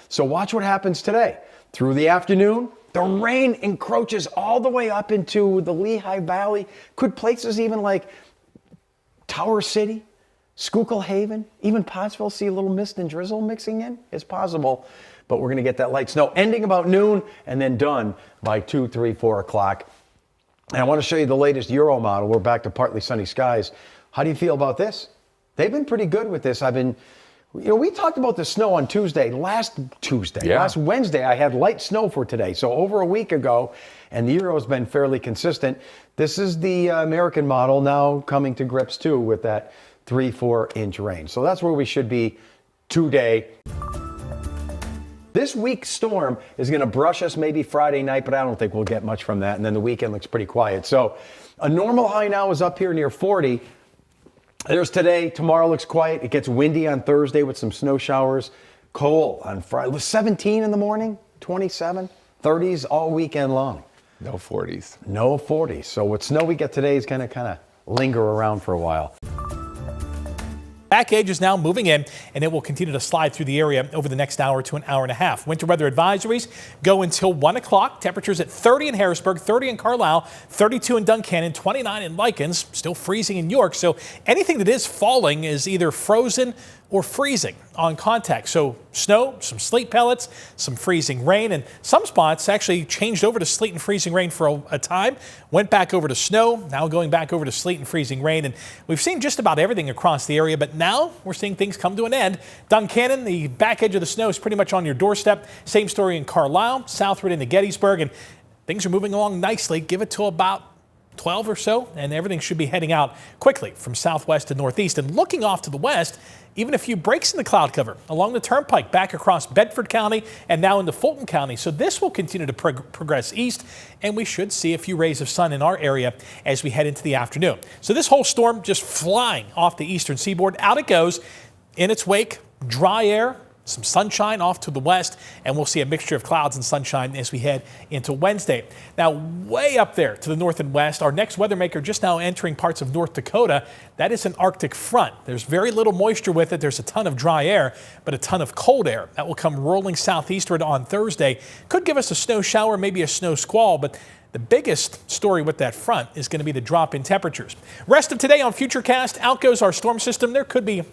So watch what happens today. Through the afternoon, the rain encroaches all the way up into the Lehigh Valley. Could places even like Tower City, Schuylkill Haven, even Pottsville see a little mist and drizzle mixing in? It's possible, but we're going to get that light snow ending about noon and then done by 2, 3, 4 o'clock. And I want to show you the latest Euro model. We're back to partly sunny skies. How do you feel about this? They've been pretty good with this. We talked about the snow on last Wednesday, I had light snow for today. So over a week ago, and the Euro's been fairly consistent. This is the American model now coming to grips too with that 3-4 inch rain. So that's where we should be today. This week's storm is going to brush us maybe Friday night, but I don't think we'll get much from that. And then the weekend looks pretty quiet. So a normal high now is up here near 40. There's today. Tomorrow looks quiet. It gets windy on Thursday with some snow showers. Cold on Friday. 17 in the morning, 27, 30s all weekend long. No 40s. No 40s. So what snow we get today is going to kind of linger around for a while. Back edge is now moving in, and it will continue to slide through the area over the next hour to an hour and a half. Winter weather advisories go until 1 o'clock. Temperatures at 30 in Harrisburg, 30 in Carlisle, 32 in Duncannon, 29 in Likens, still freezing in York. So anything that is falling is either frozen or freezing on contact. So snow, some sleet pellets, some freezing rain, and some spots actually changed over to sleet and freezing rain for a time, went back over to snow, now going back over to sleet and freezing rain. And we've seen just about everything across the area, but now we're seeing things come to an end. Duncannon, the back edge of the snow is pretty much on your doorstep. Same story in Carlisle, southward into Gettysburg, and things are moving along nicely. Give it till about 12 or so, and everything should be heading out quickly from southwest to northeast. And looking off to the west, even a few breaks in the cloud cover along the turnpike back across Bedford County and now into Fulton County. So this will continue to progress east, and we should see a few rays of sun in our area as we head into the afternoon. So this whole storm just flying off the eastern seaboard. Out it goes. In its wake, dry air, some sunshine off to the west, and we'll see a mixture of clouds and sunshine as we head into Wednesday. Now, way up there to the north and west, our next weather maker just now entering parts of North Dakota. That is an Arctic front. There's very little moisture with it. There's a ton of dry air, but a ton of cold air. That will come rolling southeastward on Thursday. Could give us a snow shower, maybe a snow squall, but the biggest story with that front is going to be the drop in temperatures. Rest of today on Futurecast, out goes our storm system. There could be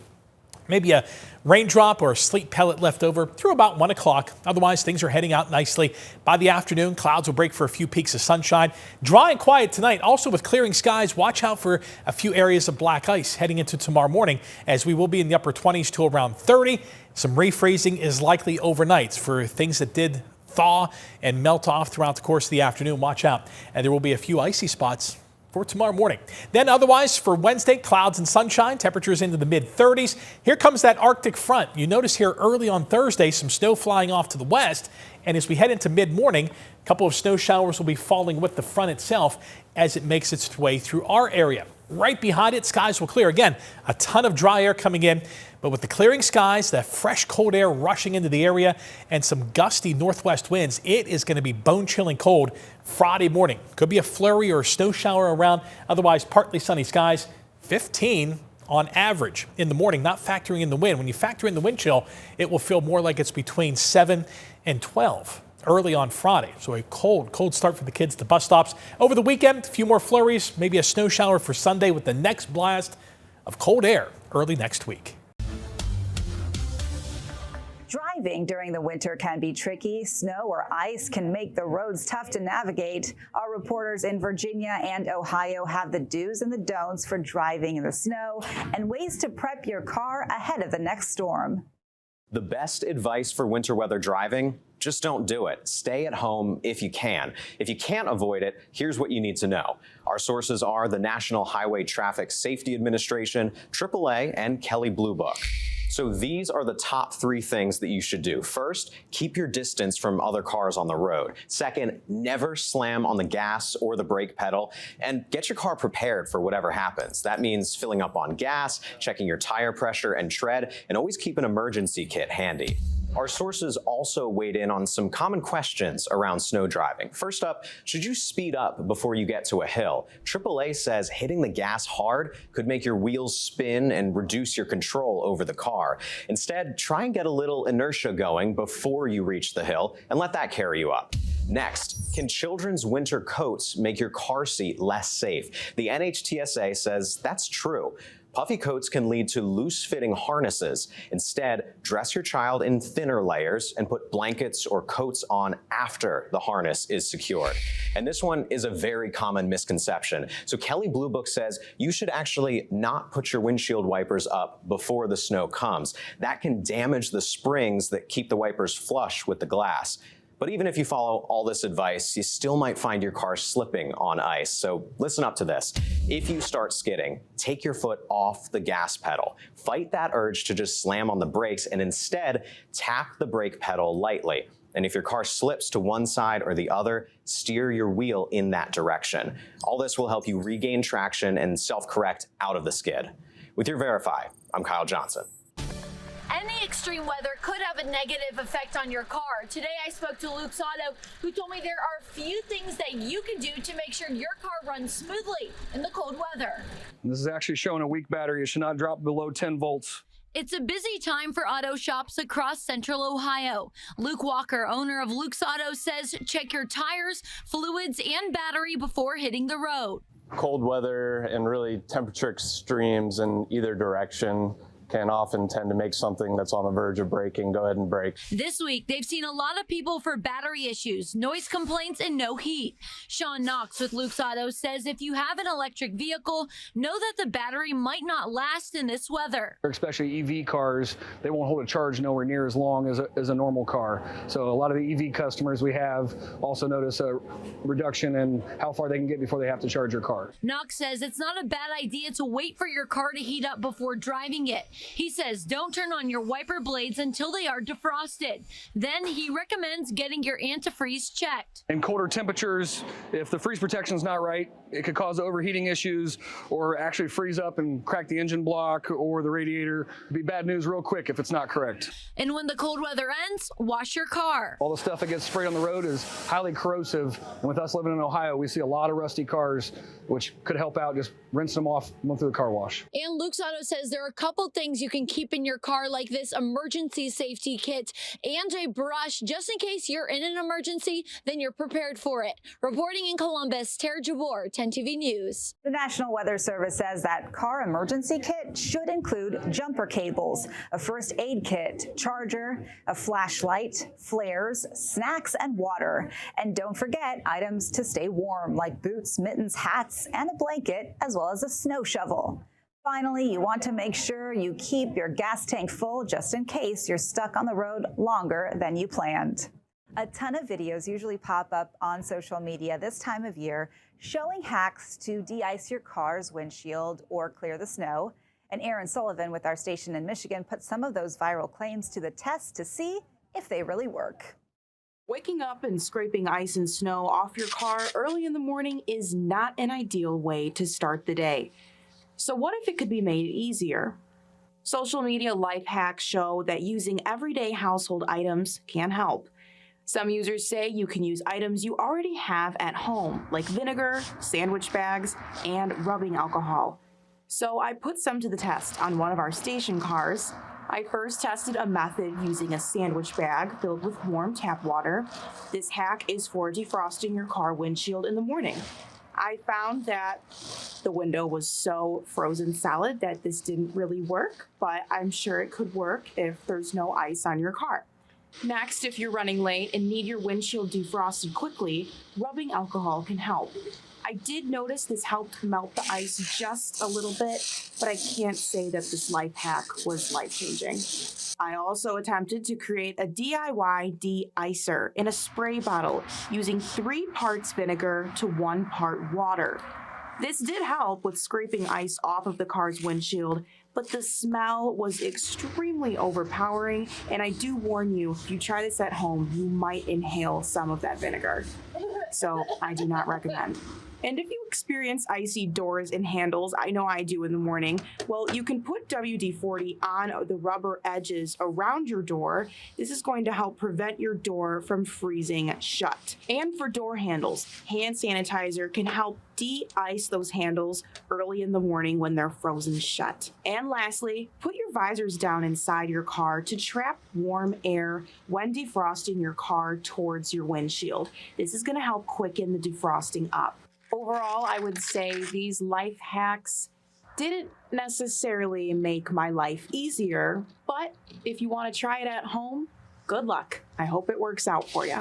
maybe a raindrop or a sleet pellet left over through about 1 o'clock. Otherwise, things are heading out nicely. By the afternoon, clouds will break for a few peaks of sunshine. Dry and quiet tonight, also with clearing skies. Watch out for a few areas of black ice heading into tomorrow morning, as we will be in the upper 20s to around 30. Some refreezing is likely overnight for things that did thaw and melt off throughout the course of the afternoon. Watch out. And there will be a few icy spots for tomorrow morning. Then otherwise for Wednesday, clouds and sunshine, temperatures into the mid-30s. Here comes that Arctic front. You notice here early on Thursday, some snow flying off to the west. And as we head into mid-morning, a couple of snow showers will be falling with the front itself as it makes its way through our area. Right behind it, skies will clear. Again, a ton of dry air coming in, but with the clearing skies, that fresh cold air rushing into the area and some gusty northwest winds, it is going to be bone-chilling cold Friday morning. Could be a flurry or a snow shower around, otherwise partly sunny skies. 15 on average in the morning, not factoring in the wind. When you factor in the wind chill, it will feel more like it's between 7 and 12. Early on Friday. So a cold start for the kids to bus stops. Over the weekend, a few more flurries, maybe a snow shower for Sunday with the next blast of cold air early next week. Driving during the winter can be tricky. Snow or ice can make the roads tough to navigate. Our reporters in Virginia and Ohio have the do's and the don'ts for driving in the snow and ways to prep your car ahead of the next storm. The best advice for winter weather driving? Just don't do it. Stay at home if you can. If you can't avoid it, here's what you need to know. Our sources are the National Highway Traffic Safety Administration, AAA, and Kelley Blue Book. So these are the top 3 things that you should do. First, keep your distance from other cars on the road. Second, never slam on the gas or the brake pedal, and get your car prepared for whatever happens. That means filling up on gas, checking your tire pressure and tread, and always keep an emergency kit handy. Our sources also weighed in on some common questions around snow driving. First up, should you speed up before you get to a hill? AAA says hitting the gas hard could make your wheels spin and reduce your control over the car. Instead, try and get a little inertia going before you reach the hill and let that carry you up. Next, can children's winter coats make your car seat less safe? The NHTSA says that's true. Puffy coats can lead to loose-fitting harnesses. Instead, dress your child in thinner layers and put blankets or coats on after the harness is secured. And this one is a very common misconception. So Kelley Blue Book says you should actually not put your windshield wipers up before the snow comes. That can damage the springs that keep the wipers flush with the glass. But even if you follow all this advice, you still might find your car slipping on ice. So listen up to this. If you start skidding, take your foot off the gas pedal. Fight that urge to just slam on the brakes and instead tap the brake pedal lightly. And if your car slips to one side or the other, steer your wheel in that direction. All this will help you regain traction and self-correct out of the skid. With your Verify, I'm Kyle Johnson. Any extreme weather could have a negative effect on your car. Today I spoke to Luke's Auto, who told me there are a few things that you can do to make sure your car runs smoothly in the cold weather. This is actually showing a weak battery. It should not drop below 10 volts. It's a busy time for auto shops across central Ohio. Luke Walker, owner of Luke's Auto, says check your tires, fluids, and battery before hitting the road. Cold weather and really temperature extremes in either direction can often tend to make something that's on the verge of breaking go ahead and break. This week, they've seen a lot of people for battery issues, noise complaints, and no heat. Sean Knox with Luke's Auto says if you have an electric vehicle, know that the battery might not last in this weather. Especially EV cars, they won't hold a charge nowhere near as long as a normal car. So a lot of the EV customers we have also notice a reduction in how far they can get before they have to charge your car. Knox says it's not a bad idea to wait for your car to heat up before driving it. He says don't turn on your wiper blades until they are defrosted. Then he recommends getting your antifreeze checked. In colder temperatures, if the freeze protection is not right, it could cause overheating issues or actually freeze up and crack the engine block or the radiator. It'd be bad news real quick if it's not correct. And when the cold weather ends, wash your car. All the stuff that gets sprayed on the road is highly corrosive. And with us living in Ohio, we see a lot of rusty cars, which could help out just rinse them off, going through the car wash. And Luke's Auto says there are a couple things you can keep in your car, like this emergency safety kit and a brush, just in case you're in an emergency, then you're prepared for it. Reporting in Columbus, Tara Jabor, 10 TV News. The National Weather Service says that car emergency kit should include jumper cables, a first aid kit, charger, a flashlight, flares, snacks, and water. And don't forget items to stay warm, like boots, mittens, hats, and a blanket, as well as a snow shovel. Finally, you want to make sure you keep your gas tank full just in case you're stuck on the road longer than you planned. A ton of videos usually pop up on social media this time of year showing hacks to de-ice your car's windshield or clear the snow. And Aaron Sullivan with our station in Michigan put some of those viral claims to the test to see if they really work. Waking up and scraping ice and snow off your car early in the morning is not an ideal way to start the day. So what if it could be made easier? Social media life hacks show that using everyday household items can help. Some users say you can use items you already have at home, like vinegar, sandwich bags, and rubbing alcohol. So I put some to the test on one of our station cars. I first tested a method using a sandwich bag filled with warm tap water. This hack is for defrosting your car windshield in the morning. I found that the window was so frozen solid that this didn't really work, but I'm sure it could work if there's no ice on your car. Next, if you're running late and need your windshield defrosted quickly, rubbing alcohol can help. I did notice this helped melt the ice just a little bit, but I can't say that this life hack was life-changing. I also attempted to create a DIY de-icer in a spray bottle using 3 parts vinegar to 1 part water. This did help with scraping ice off of the car's windshield, but the smell was extremely overpowering, and I do warn you, if you try this at home, you might inhale some of that vinegar. So I do not recommend. And if you experience icy doors and handles, I know I do in the morning, well, you can put WD-40 on the rubber edges around your door. This is going to help prevent your door from freezing shut. And for door handles, hand sanitizer can help de-ice those handles early in the morning when they're frozen shut. And lastly, put your visors down inside your car to trap warm air when defrosting your car towards your windshield. This is going to help quicken the defrosting up. Overall, I would say these life hacks didn't necessarily make my life easier, but if you want to try it at home, good luck. I hope it works out for you.